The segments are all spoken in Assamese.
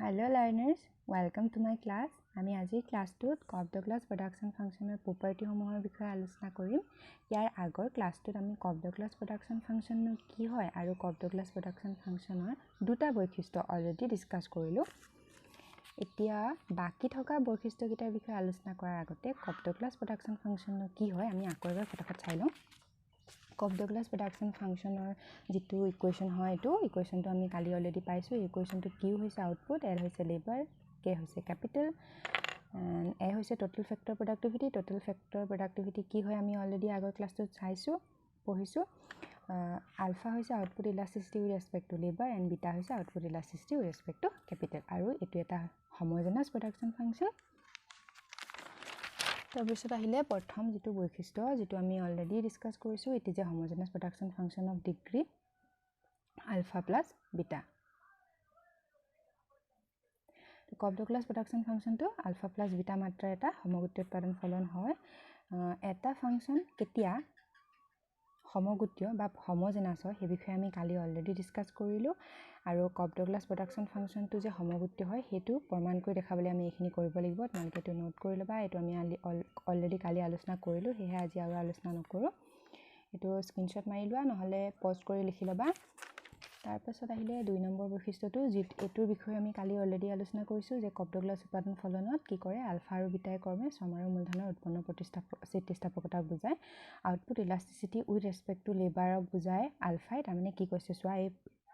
Hello learners, welcome to my class. আমি আজি ক্লাছটোত কপ ডগলাছ প্ৰডাকশ্যন ফাংচনৰ প্ৰপাৰ্টিসমূহৰ বিষয়ে আলোচনা কৰিম। ইয়াৰ আগৰ ক্লাছটোত আমি কপ ডগলাছ প্ৰডাকশ্যন ফাংচননো কি হয় আৰু কপ ডগলাছ প্ৰডাকশ্যন ফাংচনৰ দুটা বৈশিষ্ট্য অলৰেডি ডিসকাস কৰিলোঁ। এতিয়া বাকি থকা বৈশিষ্ট্যকেইটাৰ বিষয়ে আলোচনা কৰাৰ আগতে কপ ডগলাছ প্ৰডাকশ্যন ফাংচননো কি হয় আমি আকৌ এবাৰ ফটাফট চাই লওঁ। কপ ডগলাছ প্ৰডাকশ্যন ফাংচনৰ যেটো ইকুৱেশ্যন হয় এটো ইকুৱেশ্যনটো আমি কালি অলৰেডি পাইছো। ইকুৱেশ্যনটো কিউ হৈছে আউটপুট, এল হৈছে লেবাৰ, কে হৈছে ক্যাপিটাল, এ হৈছে total factor productivity. Total factor productivity কি হয় আমি অলৰেডি আগৰ ক্লাছটোত চাইছো পঢ়িছো। আলফা হৈছে output elasticity with respect to labour and beta হৈছে output elasticity with respect to capital আৰু এটো এটা হোমোজেনাস প্ৰডাকশ্যন ফাংচন। তাৰপিছত আহিলে প্ৰথম যেটো বৈশিষ্ট্য যেটো আমি অলৰেডি ডিসকাস কৰিছো, it is a homogeneous production function of degree alpha plus beta. Cobb Douglas production ফাংচনটো আলফা প্লাস বিটা মাত্ৰা এটা সমগোত্ৰী উৎপাদন ফলন হয়। এটা ফাংচন কেতিয়া সমগোত্ৰীয় বা হোমোজেনাস হয় সেই বিষয়ে আমি কালি অলৰেডি ডিসকাস কৰিলো আৰু কপ ডগলাছ প্ৰডাকশ্যন ফাংচনটো যে সমগোত্ৰীয় হয় হেতু প্ৰমাণ কৰি দেখাবলৈ আমি এইখিনি কৰিব লাগিব। তোমালোকে এটো নোট কৰি লবা। এটো আমি অলৰেডি কালি আলোচনা কৰিলো, হেহে আজি আৰু আলোচনা নকৰো। এটো স্ক্ৰিনশ্বট মাৰি লোৱা নহলে পজ কৰি লিখি লবা। তাৰ পাছত আহিলে 2 নম্বৰ বৈশিষ্ট্যটো এটোৰ বিষয়ে আমি কালি অলৰেডি আলোচনা কৰিছো যে কপ ডগলাছ উৎপাদন ফলনত কি কৰে আলফা আৰু বিটাই ক্ৰমে সম আৰু মূলধনৰ উৎপন্ন স্থিতিস্থাপকতাক বুজায়। Output elasticity with respect two লেবাৰক বুজায় আলফাই। তাৰ মানে কি কৈছে চোৱা,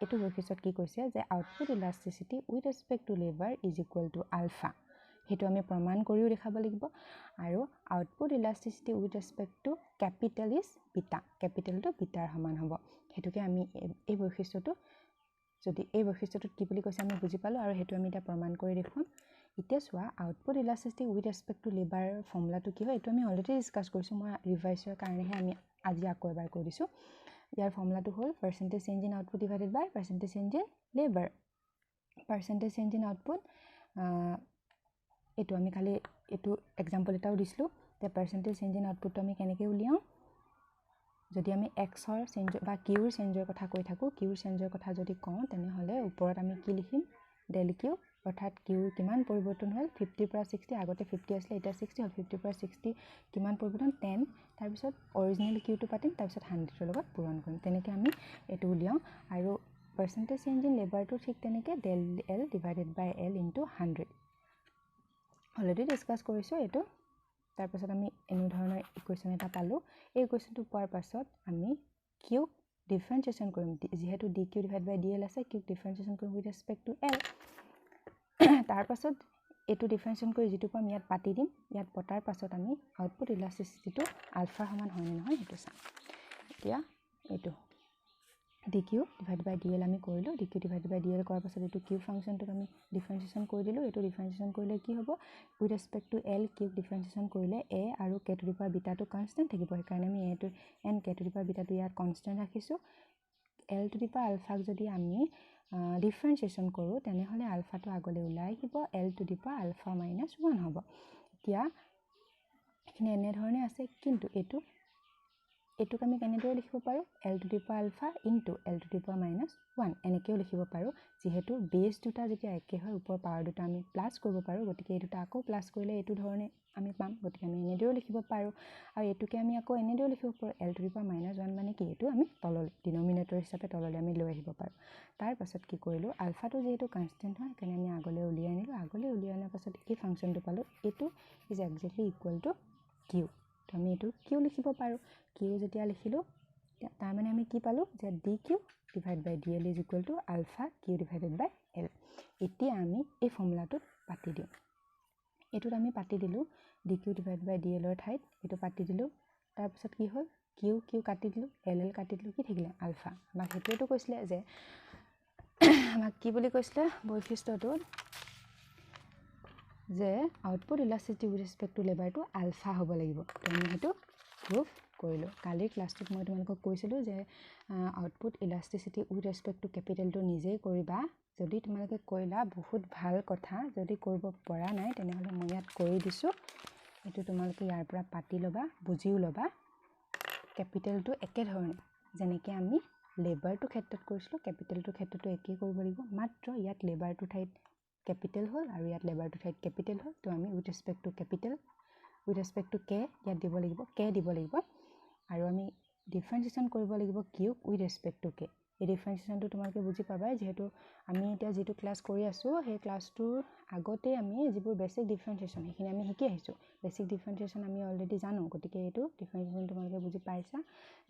এটো বৈশিষ্ট্যত কি কৈছে যে output elasticity with respect to labour is equal to alpha. হেতু আমি প্ৰমাণ কৰিও দেখাব লাগিব। আৰু output elasticity with respect to capital is beta, ক্যাপিটালটো বিটাৰ সমান হ'ব। হেতুকে আমি এই বৈশিষ্ট্যটো যদি এই বৈশিষ্ট্যটো কি বুলি কৈছে আমি বুজি পালো আৰু হেতু আমি এটা প্ৰমাণ কৰি দেখুৱাম। এতিয়া চোৱা output elasticity with respect to labour ফৰ্মুলাটো কি হয় এটো আমি অলৰেডি ডিসকাস কৰিছো। মই ৰিভাইজৰ কাৰণেহে আমি আজি আকৌ এবাৰ কৈ দিছো। ইয়াৰ ফৰ্মুলাটো হ'ল percentage change in output divided by percentage change in labour. Percentage change in output এটো আমি খালি এটো এক্সাম্পল এটাও দিছিলো যে পাৰ্চেন্টেজ চেঞ্জ ইন আউটপুটটো আমি কেনেকৈ উলিয়াও। যদি আমি xৰ চেঞ্জ বা qৰ চেঞ্জৰ কথা কৈ থাকো, qৰ চেঞ্জৰ কথা যদি কওঁ তেনেহলে ওপৰত আমি কি লিখিম del q, অৰ্থাৎ q কিমান পৰিৱৰ্তন হ'ল 50 পৰা 60, আগতে 50 আছিল এটা 60 হ'ল, 50 পৰা 60 কিমান পৰিৱৰ্তন 10। তাৰ পিছত অৰিজিনাল qটো পাতিম, তাৰ পিছত 100ৰ লগত পূৰণ কৰিম। তেনেকৈ আমি এটো উলিয়াও আৰু পাৰ্চেন্টেজ চেঞ্জ ইন লেবাৰটো ঠিক তেনেকৈ del l divided by l into 100 already discuss কৰিছো এটো। তাৰ পাছত আমি এনে ধৰণৰ ইকুৱেশ্যন এটা পালো। এই ইকুৱেশ্যনটো পোৱাৰ পাছত আমি কিউ ডিফাৰেন্সিয়েচন কৰিম, যেহেতু dq ডিভাইড বাই dl আছে কিউ ডিফাৰেন্সিয়েচন কৰিম উইথ ৰেসপেক্ট টু l। তাৰ পাছত এটো ডিফাৰেন্সিয়েচন কৰি যেটো পাম ইয়াত পাতি দিম। ইয়াত পটাৰ পাছত আমি আউটপুট ইলাস্টিসিটিটো আলফা সমান হয় নে নহয় হেতু চাম। এতিয়া এটো dq ডিভাইড বাই dl আমি কৰিলো, dq ডিভাইড বাই dl কৰাৰ পাছত এটো কিউ ফাংচনটো আমি ডিফাৰেন্সিয়েচন কৰি দিলো। এটো ডিফাৰেন্সিয়েচন কৰিলে কি হ'ব with respect to l Q differentiation কৰিলে a আৰু k টু দি পাৱাৰ বিটাটো কনস্ট্যান্ট থাকিব। সেইকাৰণে আমি a to n k to the power বিটাটো ইয়াত কনস্ট্যান্ট ৰাখিছো। l টু দি পাৱাৰ আলফাক যদি আমি ডিফাৰেন্সিয়েচন কৰো তেনেহলে আলফাটো আগলৈ ওলাই আহিব, l to the power alpha minus 1 হ'ব। এতিয়া এখানে এনে ধৰণে আছে, কিন্তু এটোক আমি কেনেদৰে লিখিব পাৰো l to the power alpha into l to the power minus 1 এনেকেও লিখিব পাৰো। যেহেতু বেস দুটা যেতিয়া একে হয় ওপৰৰ পাৱাৰ দুটা আমি প্লাস কৰিব পাৰো, গতিকে এই দুটা আকৌ প্লাস কৰিলে এটো ধৰণে আমি পাম, গতিকে আমি এনেদৰেও লিখিব পাৰো। আৰু এটোকে আমি আকৌ এনেদৰেও লিখিব পাৰো l to the power minus 1 মানে কি এটো আমি তললৈ ডিনোমিনেটৰ হিচাপে তললৈ আমি লৈ আহিব পাৰো। তাৰ পাছত কি কৰিলো আলফাটো যেহেতু কনস্ট্যান্ট হয় সেইকাৰণে আমি আগলৈ উলিয়াই আনিলো। আগলৈ উলিয়াই আনাৰ পাছত এই ফাংচনটো পালো, এটো is exactly equal to q। তো আমি এটো q লিখিব পাৰো। q যেতিয়া লিখিলো তাৰ মানে আমি কি পালো যে dq divide by dl is equal to alpha q divided by l। এতিয়া আমি এই ফৰ্মুলাটোত পাতি দিম। এটোত আমি পাতি দিলো dq ডিভাইড বাই dl ৰ ঠাইত এটো পাতি দিলো। তাৰ পাছত কি হ'ল q কাটি দিলো, l কাটি দিলো, কি থাকিলে আলফা। আমাক হেতুটো কৈছিলে যে আমাক কি বুলি কৈছিলে বৈশিষ্ট্যটো যে output elasticity with respect to লেবাৰটো আলফা হ'ব লাগিব। তো আমি হেতু প্ৰুফ কৰিলো। কালিৰ ক্লাছটোত মই তোমালোকক কৈছিলো যে output elasticity with respect two ক্যাপিটালটো নিজেই কৰিবা। যদি তোমালোকে কৰিলা বহুত ভাল কথা, যদি কৰিব পৰা নাই তেনেহলে মই ইয়াত কৰি দিছো। এটো তোমালোকে ইয়াৰ পৰা পাতি লবা, বুজিও লবা। ক্যাপিটালটো একে ধৰণে যেনেকৈ আমি লেবাৰটো ক্ষেত্ৰত কৰিছিলো ক্যাপিটালটো ক্ষেত্ৰটো একেই কৰিব লাগিব, মাত্ৰ ইয়াত লেবাৰটো ঠাইত কেপিটেল হ'ল আৰু ইয়াত লেবাৰটোৰ ঠাইত কেপিটেল হ'ল তো আমি with respect to capital with respect to K ইয়াত দিব লাগিব কে দিব লাগিব আৰু আমি ডিফাৰেন্সিয়েশ্যন কৰিব লাগিব কিউক উইথ ৰেসপেক্ট টু কে এই ডিফাৰেন্সিয়েশ্যনটো তোমালোকে বুজি পাবা যেহেতু আমি এতিয়া যেটো ক্লাস কৰি আছো সেই ক্লাসটোৰ আগতে আমি যিবোৰ বেসিক ডিফাৰেন্সিয়েশ্যন সেইখিনি আমি শিকি আহিছো বেসিক ডিফাৰেন্সিয়েশ্যন আমি অলৰেডি জানো গতিকে এইটো ডিফাৰেন্সিয়েশ্যন তোমালোকে বুজি পাইছা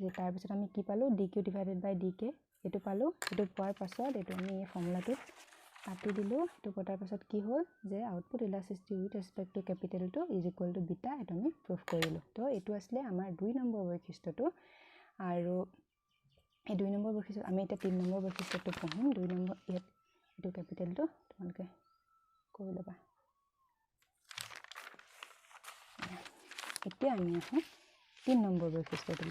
যে তাৰ পিছত আমি কি পালো dq ডিভাইডেড বাই dk এটো পালো এটো পোৱাৰ পাছত এটো আমি এই ফৰ্মুলাটোত কাটি দিলো এটো পটাৰ পাছত কি হ'ল যে output elasticity with respect to capital to is equal to beta এটো আমি প্ৰুফ কৰিলো তো এটো আসলে আমাৰ 2 নম্বৰ বৈশিষ্ট্যটো আৰু এই 2 নম্বৰ বৈশিষ্ট্য আমি এটা 3 নম্বৰ বৈশিষ্ট্যটো পঢ়িম 2 নম্বৰ এটো ক্যাপিটালটো তোমালোকে কৰি লবা এতিয়া আমি আহো 3 নম্বৰ বৈশিষ্ট্যটো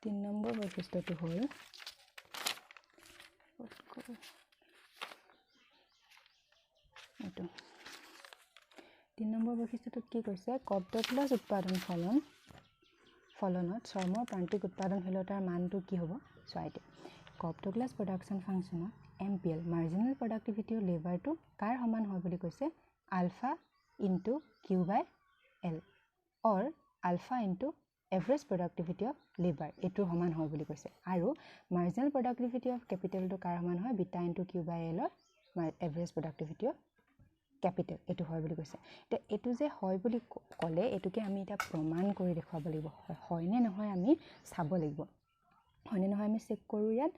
3 নম্বৰ বৈশিষ্ট্যটো হ'ল এটো 3 নম্বৰ বৈশিষ্ট্যটোত কি কৈছে কপডগলাছ উৎপাদন ফলনত শ্ৰমৰ প্ৰান্তিক উৎপাদনশীলতাৰ মানটো কি হ'ব চোৱাইতে কপডগলাছ প্ৰডাকশন ফাংচনত MPL মাৰ্জিনাল প্ৰডাক্টিভিটি অফ লেবাৰটো কাৰ সমান হয় বুলি কৈছে alpha into Q by L or alpha into average productivity of labour এটো সমান হয় বুলি কৈছে আৰু মাৰ্জিনাল প্ৰডাক্টিভিটি অফ ক্যাপিটেলটো কাৰ সমান হয় beta into Q by L or average productivity of capital এটো হয় বুলি কৈছে তে এটো যে হয় বুলি কলে এটোকে আমি এটা প্ৰমাণ কৰি দেখাব লাগিব হয় নে নহয় আমি চাব লাগিব হয় নে নহয় আমি চেক কৰো ইয়াত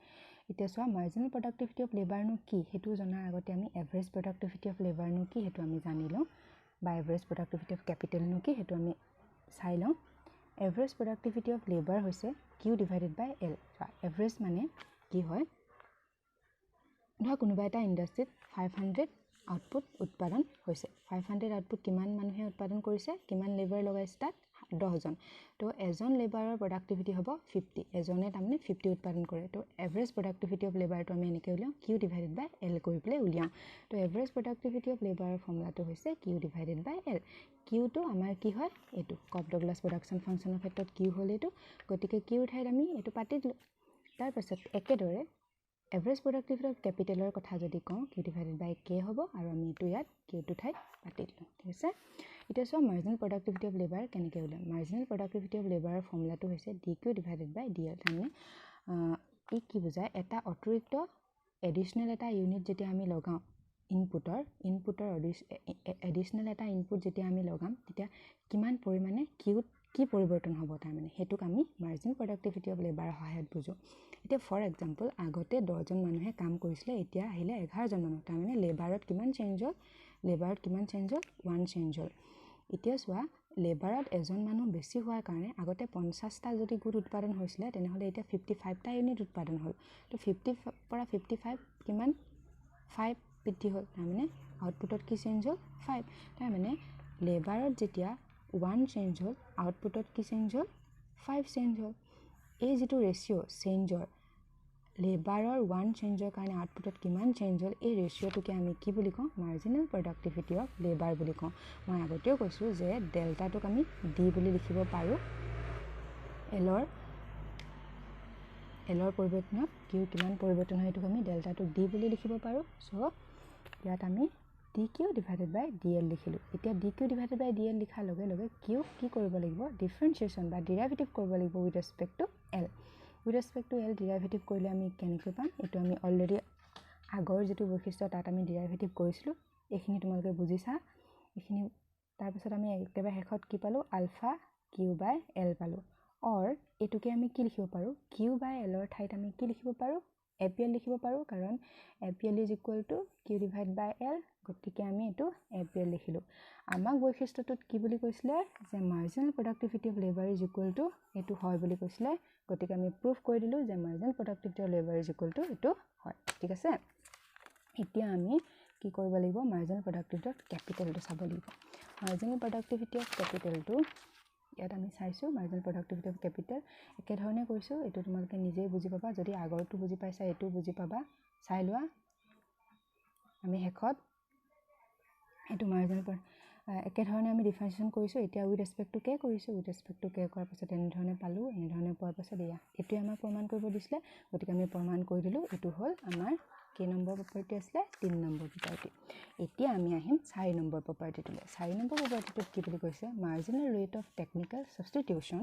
এতিয়া সোয়া মাৰ্জিনাল প্ৰডাক্টিভিটি অফ লেবাৰ নো কি হেতু জনাৰ আগতে আমি এভাৰেজ প্ৰডাক্টিভিটি অফ লেবাৰ নো কি হেতু আমি জানিলো বা এভাৰেজ প্ৰডাক্টিভিটি অফ ক্যাপিটেল নো কি হেতু আমি চাই লওঁ এভাৰেজ প্ৰডাক্টিভিটি অফ লেবাৰ হৈছে Q divided by L average মানে কি হয় ধৰা কোনোবা এটা ইন্ডাস্ট্ৰিত 500 আউটপুট উৎপাদন হৈছে 500 আউটপুট কিমান মানুহে উৎপাদন কৰিছে কিমান লেবাৰ লগাইছে তাত 10 জন তো এজন লেবাৰৰ প্ৰডাক্টিভিটি হ'ব 50 এজনে তামনে 50 উৎপাদন কৰে তো এভাৰেজ প্ৰডাক্টিভিটি অফ লেবাৰটো আমি এনেকৈ উলিয়াও কিউ ডিভাইডেড বাই এল কৰি পেলে উলিয়াও তো এভাৰেজ প্ৰডাক্টিভিটি অফ লেবাৰৰ ফৰ্মুলাটো হৈছে কিউ ডিভাইডেড বাই এল কিউটো আমাৰ কি হয় এটো কপডগলাছ প্ৰডাকশন ফাংচনৰ ক্ষেত্ৰত কিউ হ'ল এটো গতিকে কিউৰ ঠাইত আমি এটো পাতি দিলো তাৰ পাছত একেদৰে এভাৰেজ প্ৰডাক্টিভিটি অফ ক্যাপিটেলৰ কথা যদি কওঁ কিউ ডিভাইডেড বাই কে হ'ব আৰু আমি এটো ইয়াত কিউটো ঠাইত পাতি দিলো ঠিক আছে এতিয়া সো মাৰ্জিনাল প্ৰডাক্টিভিটি অফ লেবাৰ কেনেকৈ উলিয়াম মাৰ্জিনাল প্ৰডাক্টিভিটি অফ লেবাৰৰ ফৰ্মুলাটো হৈছে dq ডিভাইডেড বাই dl মানে ই কি বুজায় এটা অতিৰিক্ত এডিশনাল এটা ইউনিট যেতিয়া আমি লগাও ইনপুটৰ এডিশনাল এটা ইনপুট যেতিয়া আমি লগাম তেতিয়া কিমান পৰিমাণে কিউত কি পৰিৱৰ্তন হ'ব তাৰ মানে হেতুক আমি মাৰ্জিনাল প্ৰডাক্টিভিটি অফ লেবাৰৰ সহায়ত বুজো এতিয়া ফৰ এক্সাম্পল আগতে 10 জন মানুহে কাম কৰিছিল এতিয়া আহিলে 11 জন মানুহ তাৰ মানে লেবাৰত কিমান চেঞ্জ হ'ল 1 চেঞ্জ হ'ল এতিয়া সোয়া লেবাৰত এজন মানুহ বেছি হোৱাৰ কাৰণে আগতে 50টা যদি গুড উৎপাদন হৈছিল তেনেহলে এতিয়া 55টা ইউনিট উৎপাদন হ'ল তো 50 পৰা 55 কিমান 5 বৃদ্ধি হ'ল তাৰ মানে আউটপুটত কি চেঞ্জ হ'ল 5 তাৰ মানে লেবাৰত যেতিয়া 1 চেঞ্জ হ'ল আউটপুটত কি চেঞ্জ হ'ল 5 চেঞ্জ হ'ল এই যেটো ৰেশিও চেঞ্জৰ লেবাৰৰ 1 চেঞ্জৰ কাৰণে আউটপুটত কিমান চেঞ্জ হ'ল এই ৰেশিওটোকে আমি কি বুলি কওঁ মাৰ্জিনাল প্ৰডাক্টিভিটি অফ লেবাৰ বুলি কওঁ মই আগতেও কৈছো যে ডেল্টাটোক আমি ডি বুলি লিখিব পাৰো এলৰ পৰিৱৰ্তনত কিউ কিমান পৰিৱৰ্তন হয় এটোক আমি ডেল্টাটোক ডি বুলি লিখিব পাৰো সো ইয়াত আমি dq ডিভাইডেড বাই dl লিখিলো এতিয়া dq ডিভাইডেড বাই dl লিখাৰ লগে লগে q কি কৰিব লাগিব ডিফাৰেন্সিয়েচন বা ডেৰিভেটিভ কৰিব লাগিব with respect to l with respect to l derivative কৰিলে আমি কেনেকৈ পাম এটো আমি অলৰেডি আগৰ যেটো বৈশিষ্ট্য তাত আমি ডেৰিভেটিভ কৰিছিলো এখিনি তোমালোকে বুজিছা এখিনি তাৰ পিছত আমি একেবাৰে হেখত কি পালো আলফা কিউ বাই এল পালো অৰ এটোকে আমি কি লিখিব পাৰো কিউ বাই এল ৰ ঠাইত আমি কি লিখিব পাৰো apl লিখিব পাৰো কাৰণ apl is equal to q divided by l গতিকে আমি এটো apl লিখিলো আমাক বৈশিষ্ট্যটোত কি বুলি কৈছিলে যে মাৰ্জিনাল productivity of labour is equal to এটো হয় বুলি কৈছিলে গতিকে আমি প্ৰুফ কৰি দিলো যে মাৰ্জিনাল productivity of labour is equal to এটো হয় ঠিক আছে এতিয়া আমি কি কৰিব লাগিব মাৰ্জিনাল প্ৰডাক্টিভিটি অফ ক্যাপিটেলটো চাব লাগিব মাৰ্জিনাল প্ৰডাক্টিভিটি অফ ক্যাপিটেলটো ইয়াত আমি চাইছো মাৰ্জিনাল প্ৰডাক্টিভিটি অফ ক্যাপিটেল একে ধৰণে কৈছো এটো তোমালোকে নিজেই বুজি পাবা যদি আগৰটো বুজি পাইছা এটো বুজি পাবা চাই লোৱা আমি হেখত এটো মাৰ্জিনাল একে ধৰণে আমি ডিফাৰেন্সিয়েচন কৰিছো এতিয়া উইথ ৰেসপেক্ট টু কে কৰিছো উইথ ৰেসপেক্ট টু কে কৰাৰ পাছত এনে ধৰণে পালো এনে ধৰণে পোৱাৰ পাছত এটো আমাৰ প্ৰমাণ কৰিব দিছিলে গতিকে আমি প্ৰমাণ কৰি দিলো এটো হ'ল আমাৰ কেই নম্বৰ প্ৰপাৰ্টি আছিলে 3 নম্বৰ প্ৰপাৰ্টি এতিয়া আমি আহিম 4 নম্বৰ প্ৰপাৰ্টিটোলৈ 4 নম্বৰ প্ৰপাৰ্টিটোত কি বুলি কৈছে marginal rate of technical substitution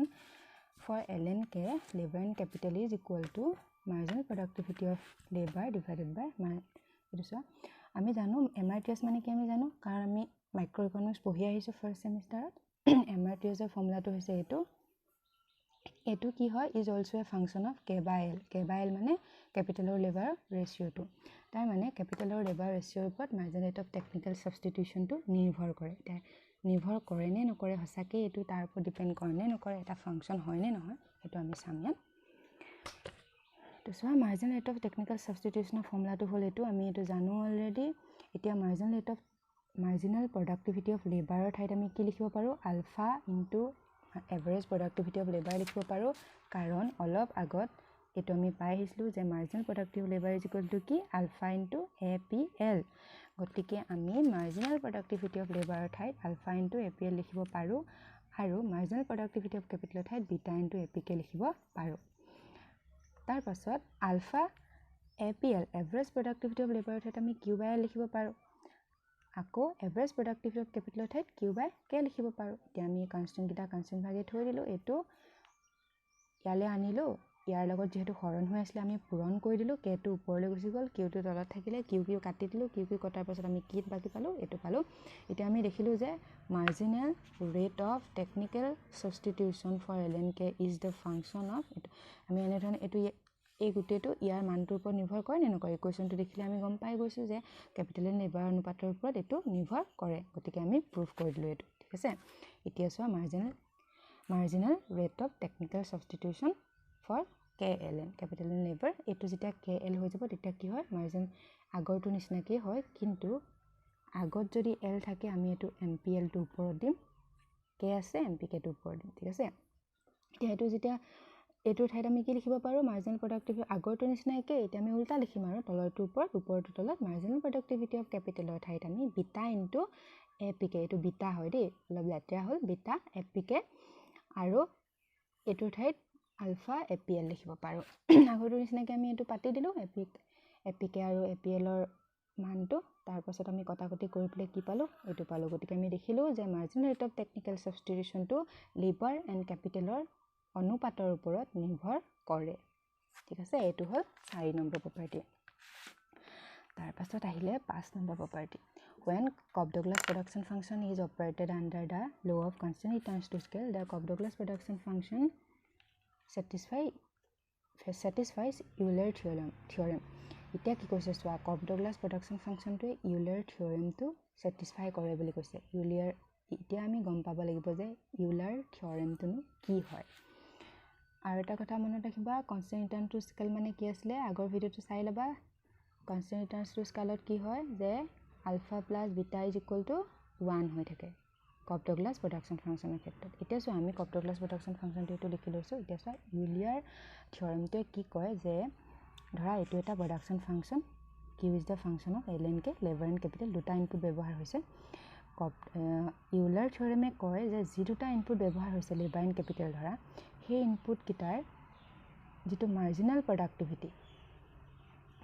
for lnk labor and capital is equal to marginal productivity of labor divided by এটো চোৱা আমি জানো MRTS মানে কি আমি জানো কাৰণ আমি মাইক্ৰো ইকনমিক্স পঢ়ি আহিছো ফাৰ্স্ট সেমিষ্টাৰত MRTS এৰ ফৰ্মুলাটো হৈছে এটো কি হয় is also a function of k/l মানে capital or labor ratio টো তাৰ মানে capital or labor ratio ওপৰত marginal rate of technical substitution টো নিৰ্ভৰ কৰে নে নকৰে হসাকে এটো তাৰ ওপৰত ডিপেন্ড কৰে নে নকৰে এটা ফাংচন হয় নে নহয় এটো আমি চাম ইয়াত তো so marginal rate of technical substitution of ফৰ্মুলাটো হ'ল এটো আমি এটো জানো অলৰেডি এতিয়া marginal productivity of labor ৰ ঠাইত আমি কি লিখিব পাৰো alpha into average productivity of labor লিখিব পাৰো কাৰণ অলপ আগত এটো আমি পাই আহিছিলো যে marginal productivity of labor is equal to কি alpha into APL গতিকে আমি marginal productivity of labor ৰ ঠাইত alpha into APL লিখিব পাৰো আৰু marginal productivity of capital ৰ ঠাইত beta into APK লিখিব পাৰো তাৰ পাছত alpha APL average productivity of labor ৰ ঠাইত আমি Q/L লিখিব পাৰো আকৌ এভাৰেজ প্ৰডাক্টিভিটি অফ ক্যাপিটালৰ ঠাইত Q/K লিখিব পাৰো এতিয়া আমি কনস্ট্যান্ট কিটা কনস্ট্যান্ট ভাগে থৈ দিলো এটো ইয়ালে আনিলো ইয়াৰ লগত যেহেতু হৰণ হৈ আছিল আমি পূৰণ কৰি দিলো k টো ওপৰলৈ গুচি গল q টো তলত থাকিলে q কাটি দিলো q কটাৰ পাছত আমি কি বাকি পালো এটো পালো এতিয়া আমি দেখিলো যে marginal rate of technical substitution for lnk is the function of আমি এনে ধৰণে এটো এই গুটেটো ইয়াৰ মানটোৰ ওপৰত নিৰ্ভৰ কৰে নে নকৰে ইকুৱেশনটো দেখিলে আমি গম পাই গৈছো যে ক্যাপিটাল এণ্ড লেবাৰ অনুপাতৰ ওপৰত এটো নিৰ্ভৰ কৰে গতিকে আমি প্ৰুফ কৰি দিলো এটো ঠিক আছে এতিয়া চোৱা marginal rate of technical substitution for KLN capital and labour এটো যেতিয়া KL হৈ যাব তেতিয়া কি হয় মাৰ্জিন আগৰটো নিচিনাকৈ হয় কিন্তু আগত যদি L থাকে আমি এটো MPL টো ওপৰত দিম K আছে MPK টো ওপৰত দিম ঠিক আছে এতিয়া এটো যেতিয়া এটো ঠাইত আমি কি লিখিব পাৰো মাৰ্জিনাল প্ৰডাক্টিভিটি আগৰটো নিচিনা একে এতিয়া আমি উল্টা লিখিম আৰু তলৰটো ওপৰটো তলত মাৰ্জিনাল প্ৰডাক্টিভিটি অফ ক্যাপিটালৰ ঠাইত আমি বিটা ইনটু APK এটো বিটা হয় দেই অলপ লেটৰা হল বিটা APK আৰু এটো ঠাইত আলফা APL লিখিব পাৰো আগৰটো নিচিনাকৈ আমি এটো পাতি দিলো APK আৰু APL ৰ মানটো তাৰ পাছত আমি কটাকটি কৰি পেলে কি পালো এটো পালো গতিকে আমি দেখিলো যে marginal rate of technical substitution to labour and ক্যাপিটালৰ অনুপাতৰ ওপৰত নিৰ্ভৰ কৰে ঠিক আছে এটো হল 4 নম্বৰ প্ৰপাৰ্টি তাৰ পাছত আহিলে 5 number property when Cobb-Douglas production function is operated under the law of constant returns to scale the Cobb-Douglas production function satisfies Euler theorem এতিয়া কি কৈছে সোৱা Cobb-Douglas production function টো Euler theorem টো satisfy কৰে বুলি কৈছে Euler এতিয়া আমি গম পাব লাগিব যে Euler theorem টো কি হয় আৰু এটা কথা মনত ৰাখিবা কনস্ট্যান্ট ৰিটাৰ্ন টু স্কেল মানে কি আছিল আগৰ ভিডিওটো চাই লবা কনস্ট্যান্ট ৰিটাৰ্ন টু স্কেলত কি হয় যে alpha plus beta is equal to 1 হৈ থাকে Cobb-Douglas production ফাংশনৰ ক্ষেত্ৰত এতিয়া সো আমি Cobb-Douglas production ফাংশনটো এটো লিখি লৈছো এতিয়া সো Euler theorem টো কি কয় যে ধৰা এটো এটা production function q is the function of lnk labor and capital দুটা ইনপুট ব্যৱহাৰ হৈছে Euler theorem কয় যে যি দুটা ইনপুট ব্যৱহাৰ হৈছে labor and capital ধৰা সেই ইনপুট কিটাৰ যেটো মাৰ্জিনাল প্ৰডাক্টিভিটি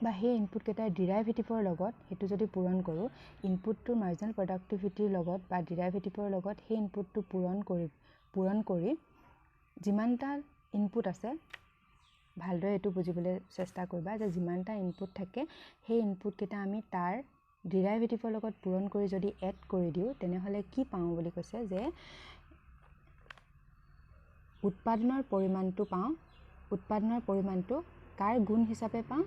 বা হে ইনপুট কেটাৰ ডেৰিভেটিভৰ লগত হেতু যদি পূৰণ কৰো ইনপুটটো মাৰ্জিনাল প্ৰডাক্টিভিটিৰ লগত বা ডেৰিভেটিভৰ লগত হে ইনপুটটো পূৰণ কৰি যিমানটা ইনপুট আছে ভালদৰে এটো বুজিবলৈ চেষ্টা কৰিবা যে যিমানটা ইনপুট থাকে হে ইনপুট কেটা আমি তাৰ ডেৰিভেটিভৰ লগত পূৰণ কৰি যদি এড কৰি দিও তেনে হলে কি পাওঁ বুলি কৈছে যে উৎপাদনৰ পৰিমাণটো কাৰ গুণ হিচাপে পাওঁ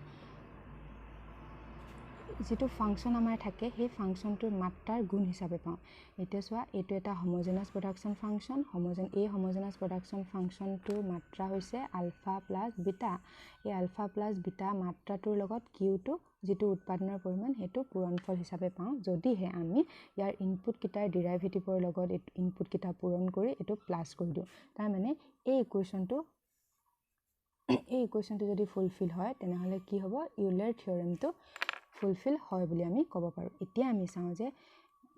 যেটো ফাংশন আমাৰ থাকে সেই ফাংশনটোৰ মাত্ৰাৰ গুণ হিচাপে পাওঁ এতিয়া সোৱা এটো এটা homogeneous production function homogeneous production ফাংশনটোৰ মাত্ৰা হৈছে আলফা প্লাস বিটা এই আলফা প্লাস বিটা মাত্ৰাটোৰ লগত কিউটো যেটো উৎপাদনৰ পৰিমাণ হেতু পূৰণফল হিচাপে পাওঁ যদিহে আমি ইয়াৰ ইনপুট কিটাৰ ডেৰিভেটিভৰ লগত ইনপুট কিটা পূৰণ কৰি এটো প্লাস কৰি দিও তাৰ মানে এই ইকুৱেশনটো যদি ফুলফিল হয় তেনে হলে কি হ'ব ইউলাৰ থিওৰেমটো ফুলফিল হয় বুলি আমি ক'ব পাৰো এতিয়া আমি চাওঁ যে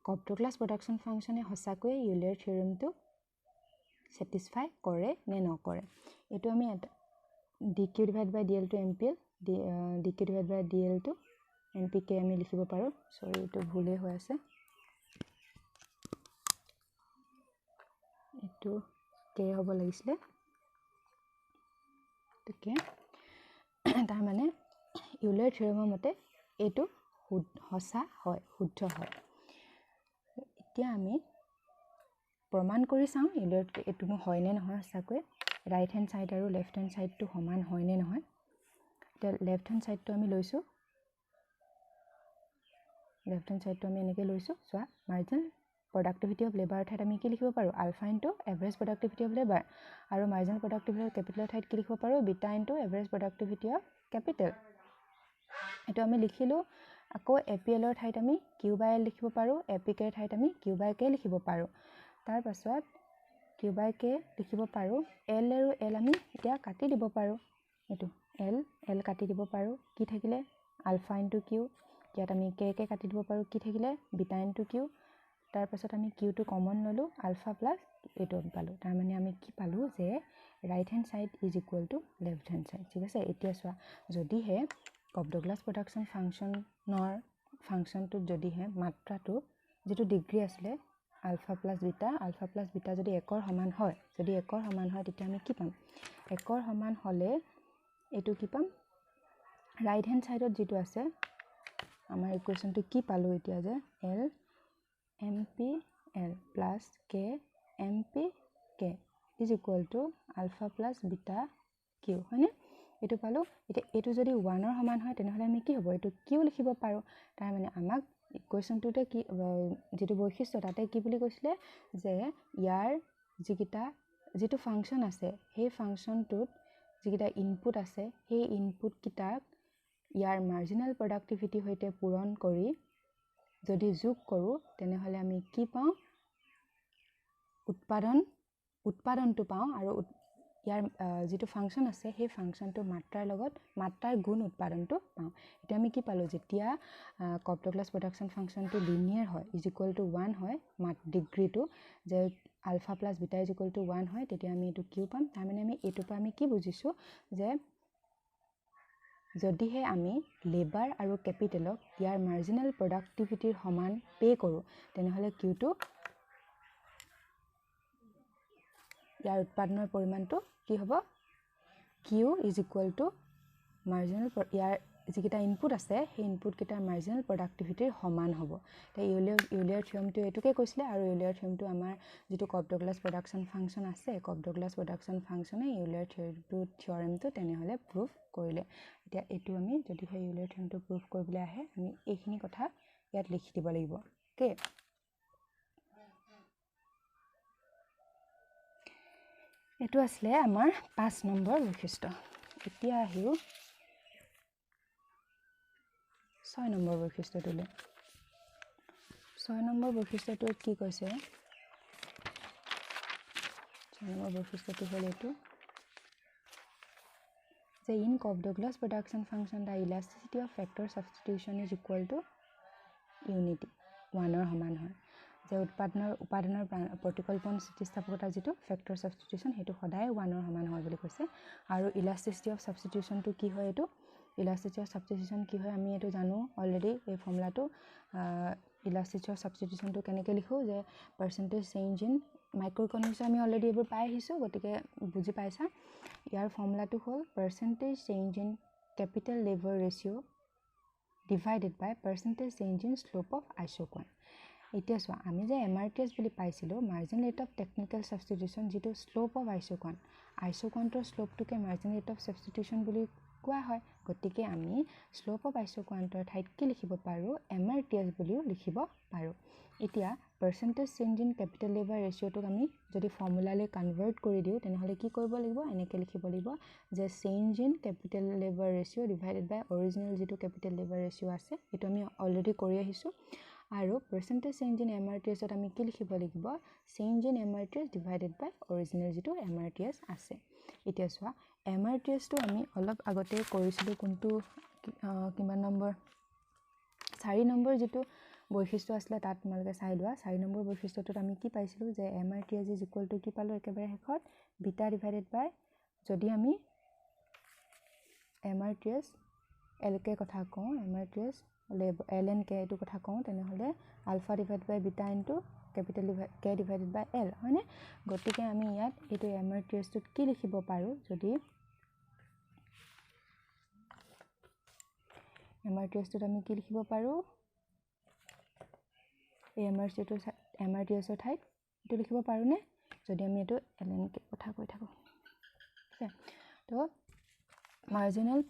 Cobb-Douglas production function হসাকৈ ইউলাৰ থিওৰেমটো satisfy কৰে নে নকৰে এটো আমি dq/dl to mpl dq/dl to NPK আমি লিখিব পাৰোঁ সৰি এইটো ভুলে হৈ আছে এইটো K হ'ব লাগিছিলে ঠিক তাৰ মানে ইউলাৰ থিওৰেমৰ মতে এইটো সঁচা হয় শুদ্ধ হয় এতিয়া আমি প্ৰমাণ কৰি চাওঁ ইউলাৰ এইটো হয় নে নহয় সঁচাকৈ ৰাইট হেণ্ড সাইড আৰু লেফট হেণ্ড সাইডটো সমান হয় নে নহয় এতিয়া লেফট হেণ্ড সাইডটো আমি লৈছো লেফট হেণ্ড সাইডটো আমি এনেকৈ লৈছো চোৱা মাৰ্জিনেল productivity of labor ঠাইত আমি কি লিখিব পাৰো alpha into average productivity of labor আৰু marginal productivity of capital ঠাইত কি লিখিব পাৰো beta into average productivity of capital এটো আমি লিখিলো আকৌ APL ৰ ঠাইত আমি Q by L লিখিব পাৰো APK ৰ ঠাইত আমি Q by K লিখিব পাৰো তাৰ পাছত Q by K লিখিব পাৰো L আৰু L আমি এতিয়া কাটি দিব পাৰো এটো L কাটি দিব পাৰো কি থাকিলে alpha into Q ইয়াত আমি K কাটি দিব পাৰো কি থাকিলে beta into Q তাৰ পাছত আমি Q টো কমন ললো আলফা প্লাস এটো পালো তাৰ মানে আমি কি পালো যে right hand side is equal to left hand side ঠিক আছে এতিয়া সোয়া যদি হে কপডগ্লাস প্রোডাকশন ফাংশনৰ ফাংশনটো যদি হে মাত্ৰাটো যেটো ডিগ্ৰী আসলে আলফা প্লাস বিটা যদি 1 ৰ সমান হয় যদি 1 ৰ সমান হয় তেতিয়া আমি কি পাম 1 ৰ সমান হলে এটো কি পাম ৰাইট হ্যান্ড সাইডত যেটো আছে আমাৰ ইকুয়েশনটো কি পালো এতিয়া যে L MPL plus K MPK is equal to alpha plus beta Q হয়নে এটো পালো এটা এটো যদি 1 ৰ সমান হয় তেনেহলে আমি কি হ'ব এটো Q লিখিব পাৰো তাৰ মানে আমাক ইকুয়েশনটোতে কি যেটো বৈশিষ্ট্য তাতে কি বুলি কৈছিলে যে ইয়াৰ যেটো ফাংশন আছে সেই ফাংশনটোত যেটা ইনপুট আছে সেই ইনপুট কিটাক ইয়াৰ মাৰ্জিনাল প্ৰোডাক্টিভিটি হৈতে পূৰণ কৰি যদি যোগ কৰো তেনেহলে আমি কি পাও উৎপাদনটো পাও আৰু ইয়াৰ যেটো ফাংশন আছে সেই ফাংশনটো মাত্ৰাৰ গুণ উৎপাদনটো পাও এতিয়া আমি কি পালো যেতিয়া কপডগ্লাস প্ৰডাকশন ফাংশনটো লিনিয়াৰ হয় ইজ ইকুয়াল টু 1 হয় ডিগ্ৰীটো যে alpha plus beta is equal to 1 হয় তেতিয়া আমি এটো কিউ পাম তাৰ মানে আমি এটো পৰা আমি কি বুজিছো যে যদিহে আমি লেবাৰ আৰু ক্যাপিটেলক ইয়াৰ মাৰ্জিনাল প্ৰডাক্টিভিটিৰ সমান পে কৰো তেনেহলে কিউটো ইয়াৰ উৎপাদনৰ পৰিমাণটো কি হ'ব Q is equal to marginal ইয়াৰ যিকিটা ইনপুট আছে সেই ইনপুট কিটাৰ মাৰ্জিনাল প্ৰডাক্টিভিটিৰ সমান হ'ব তাই ইউলাৰ থিওৰেমটো এটোকে কৈছিলে আৰু ইউলাৰ থিওৰেমটো আমাৰ যেটো কপডগ্লাস প্ৰডাকশন ফাংশন আছে কপডগ্লাস প্ৰডাকশন ফাংশনে ইউলাৰ থিওৰেমটো তেনেহলে প্ৰুফ কৰিলে এতিয়া এটো আমি যদি হে ইউলাৰ থিওৰেমটো প্ৰুফ কৰিবলৈ আহে আমি এইখিনি কথা ইয়াত লিখি দিব লাগিব ওকে এটো আসলে আমাৰ 5 নম্বৰ বৈশিষ্ট্য এতিয়া আহিও 6 নম্বৰ বৈশিষ্ট্যটোলে 6 নম্বৰ বৈশিষ্ট্যটো কি কৈছে 6 নম্বৰ বৈশিষ্ট্যটো হল এটো যে in Cobb-Douglas production function the elasticity of factor substitution is equal to unity 1 ৰ সমান হয় যে উৎপাদনৰ প্ৰতিকল্পন স্থিতিস্থাপকতা যেটো ফ্যাক্টৰ সাবস্টিটিউশন হেতু সদায় 1 ৰ সমান হয় বুলি কৈছে আৰু ইলাস্টিসিটি অফ সাবস্টিটিউশন টো কি হয় এটো ইলাস্টিসিটি অফ সাবস্টিটিউশন কি হয় আমি এটো জানো অলৰেডি এই ফৰ্মুলাটো ইলাস্টিসিটি অফ সাবস্টিটিউশন টো কেনেকৈ লিখো যে পাৰ্সেন্টেজ চেঞ্জ ইন মাইক্ৰোইকনমিক্স আমি অলৰেডি এবোৰ পাই আহিছো গতিকে বুজি পাইছা ইয়াৰ ফৰ্মুলাটো হ'ল পাৰ্সেন্টেজ চেঞ্জ ইন ক্যাপিটাল লেভাৰ ratio divided by percentage change in slope of isoquant এতিয়া সোয়া আমি যে MRTS বুলি পাইছিলো marginal rate of technical substitution যেটো slope of isoquantor slope টোকে marginal rate of substitution বুলি কোৱা হয় গতিকে আমি slope of isoquantor ঠাইত কি লিখিব পাৰো MRTS বুলিও লিখিব পাৰো এতিয়া percentage change in capital labor ratio টোক আমি যদি ফৰ্মুলালে কনভাৰ্ট কৰি দিও তেনেহলে কি কৰিব লাগিব এনেকৈ লিখিব লাগিব যে change in capital labor ratio divided by original যেটো capital labor ratio আছে এটো আমি অলৰেডি কৰি আহিছো আৰু percentage change in MRTS ত আমি কি লিখিব লাগিব change in MRTS divided by original যেটো MRTS আছে এতিয়া সোয়া MRTS টো আমি অলপ আগতে কৰিছিলো কোনটো কিমান নম্বৰ 4 নম্বৰ যেটো বৈশিষ্ট্য আসলে তাত তোমালকে চাই লোৱা 4 নম্বৰ বৈশিষ্ট্যটোত আমি কি পাইছিলো যে MRTS is equal to কি পালো একেবাৰে শেষত বিটা divided by যদি আমি MRTS LK কথা কওঁ MRTS L and K এইটো কথা কওঁ তেনেহ'লে alpha divide by beta into capital K divided by L হয়নে গতিকে আমি ইয়াত এইটো MRTSটোত কি লিখিব পাৰো যদি MRTSটোত আমি কি লিখিব পাৰো এই MRTSৰ ঠাইত এইটো লিখিব পাৰো নে যদি আমি এইটো L and K কথা কৈ থাকো ঠিক আছে তো marginal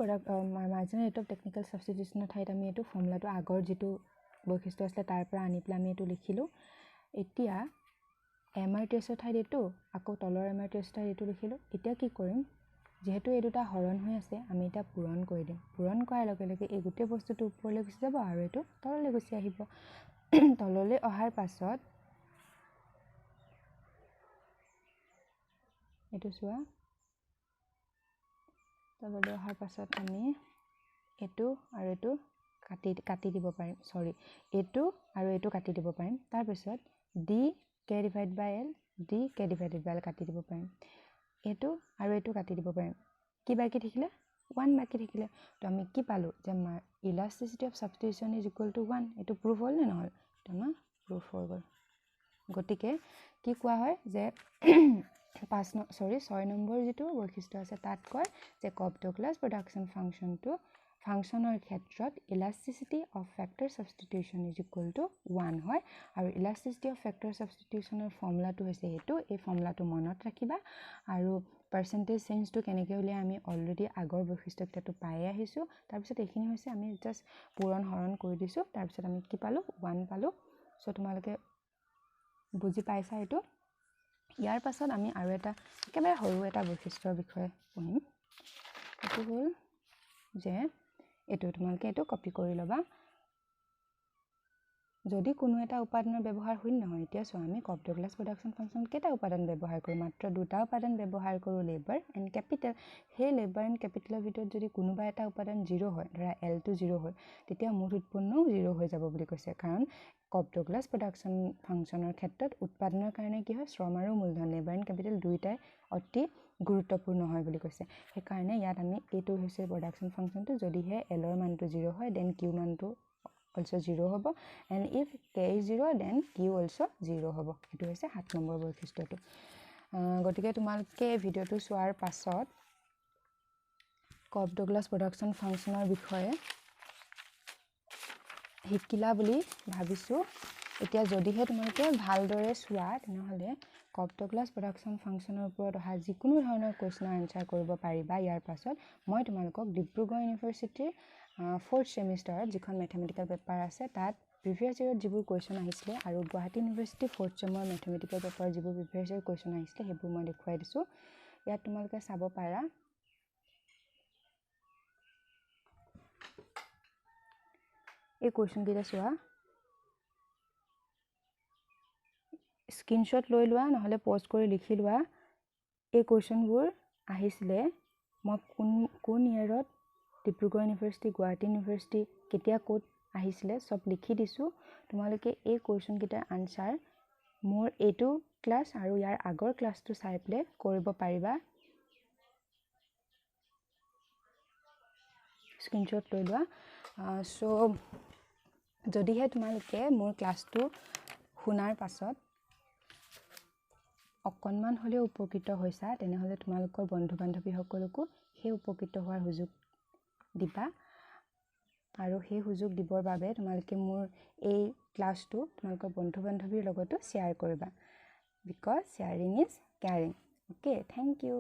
rate of technical substitution ঠাইত আমি এইটো ফৰ্মুলাটো আগৰ যেটো বৈশিষ্ট্য আছে তাৰ পৰা আনি প্লা আমি এইটো লিখিলো এতিয়া MRTS ঠাইত এইটো আকৌ তলৰ MRTS ঠাইত এইটো লিখিলো এতিয়া কি কৰিম যেহেতু এই দুটা হৰণ হৈ আছে আমি এটা পূৰণ কৰি দিম পূৰণ কৰাৰ লগে লগে এই গোটেই বস্তুটো ওপৰলৈ গুচি যাব আৰু এইটো তললৈ গুচি আহিব তললৈ অহাৰ পাছত এইটো চোৱা তললৈ অহাৰ পাছত আমি এইটো আৰু এইটো কাটি দিব পাৰিম সৰি এইটো আৰু এইটো কাটি দিব পাৰিম তাৰ পিছত d k divide by l d k divided by l কাটি দিব পাৰিম এইটো আৰু এইটো কাটি দিব পাৰিম কি বাকি থাকিলে 1 বাকি থাকিলে তো আমি কি পালো যে elasticity of substitution is equal to 1 এটো প্রুফ হল নে নহল তো না প্রুফ হৈ গল গটিকে কি কোৱা হয় যে 6 নম্বৰ যেটো বৈশিষ্ট্য আছে তাত কয় যে কপ-ডগলাছ প্ৰডাকশন ফাংশনটো ফাংশনৰ ক্ষেত্ৰত elasticity of factor substitution is equal to 1 হয় আৰু ইলাস্টিসিটি অফ ফ্যাক্টৰ সাবস্টিটিউশনৰ ফৰ্মুলাটো হৈছে এটো এই ফৰ্মুলাটো মনত ৰাখিবা আৰু পাৰ্সেন্টেজ চেঞ্জটো কেনেকৈ উলিয়াই আমি অলৰেডি আগৰ বৈশিষ্ট্যটো পাই আহিছো তাৰ পিছত এইখিনি হৈছে আমি জাস্ট পূৰণ হৰণ কৰি দিছো তাৰ পিছত আমি কি পালো 1 পালো সো তোমালোকে বুজি পাইছা এটো ইয়াৰ পাছত আমি আৰু এটা একেবাৰে সৰু এটা বৈশিষ্ট্যৰ বিষয়ে পঢ়িম এটো হ'ল যে এটো তোমালোকে এটো কপি কৰি লবা যদি কোনো এটা উপাদানৰ ব্যৱহাৰ হই নহয় এতিয়া সো আমি কপ-ডগলাছ প্ৰডাকশন ফাংশন কেটা উপাদান ব্যৱহাৰ কৰো মাত্ৰ দুটা উপাদান ব্যৱহাৰ কৰো লেবাৰ এন্ড ক্যাপিটাল হে লেবাৰ এন্ড ক্যাপিটালৰ ভিতৰত যদি কোনোবা এটা উপাদান 0 হয় ধৰা L টো 0 হয় তেতিয়া মুঠ উৎপন্ন 0 হৈ যাব বুলি কৈছে কাৰণ কপ-ডগলাছ প্ৰডাকশন ফাংশনৰ ক্ষেত্ৰত উৎপাদনৰ কাৰণে কি হয় শ্ৰম আৰু মূলধন লেবাৰ এন্ড ক্যাপিটাল দুইটাই অতি গুৰুত্বপূৰ্ণ হয় বুলি কৈছে সেই কাৰণে ইয়াত আমি এটো হৈছে প্ৰডাকশন ফাংশনটো যদি হে L ৰ মানটো 0 হয় দেন Q মানটো also 0 hobo and if k is 0 then q also 0 hobo etu hoise 7 number বৈশিষ্ট্যটো গটিকে তোমালকে ভিডিওটো সোৱাৰ পাছত কপ-ডগলাছ প্ৰডাকশন ফাংশনৰ বিষয়ে শিকিলা বুলি ভাবিছো এতিয়া যদিহে তোমালকে ভালদৰে সোৱা তেনেহলে কপ-ডগলাছ প্ৰডাকশন ফাংশনৰ ওপৰত অহা যিকোনো ধৰণৰ কোৱেশ্চনৰ আনসাৰ কৰিব পাৰিবা ইয়াৰ পাছত মই তোমালকক ডিব্ৰুগড় ইউনিভাৰ্সিটিৰ 4th সেমিস্টাৰত যিখন ম্যাথমেটিক্যাল পেপাৰ আছে তাত প্ৰিভিয়াস ইয়াৰত যিবোৰ কোৱেশ্চন আহিছিলে আৰু গুৱাহাটী ইউনিভাৰ্সিটি 4th সেমৰ ম্যাথমেটিক্যাল পেপাৰ যিবোৰ প্ৰিভিয়াস ইয়াৰ কোৱেশ্চন আহিছিলে হেবোৰ মই দেখুৱাই দিছো ইয়াত তোমালকে চাব পাৰা এই কোৱেশ্চন কেইটা চোৱা স্ক্ৰিনশ্বট লৈ লোৱা নহলে পোষ্ট কৰি লিখি লোৱা এই কোৱেশ্চনবোৰ আহিছিলে মই কোন ইয়াৰত ডিব্ৰুগড় ইউনিভাৰ্সিটি গুৱাহাটী ইউনিভাৰ্সিটি কেতিয়া কোড আহিছিলে সব লিখি দিছো তোমালোকে এই কোৱেশ্চন কেইটাৰ আনসাৰ মোৰ এটো ক্লাস আৰু ইয়াৰ আগৰ ক্লাসটো চাই প্লে কৰিব পাৰিবা স্ক্ৰিনশ্বট লৈ লোৱা সো যদিহে তোমালোকে মোৰ ক্লাসটো শুনাৰ পাছত অকনমান হলে উপকৃত হৈছা তেনেহলে তোমালোকৰ বন্ধু বান্ধৱী সকলকো হে উপকৃত হোৱাৰ সুযোগ দিবা আৰু হে সুযোগ দিবৰ বাবে তোমালোকে মোৰ এই ক্লাসটো তোমালোকৰ বন্ধু বান্ধৱীৰ লগতো শেয়াৰ কৰিবা because sharing is caring okay thank you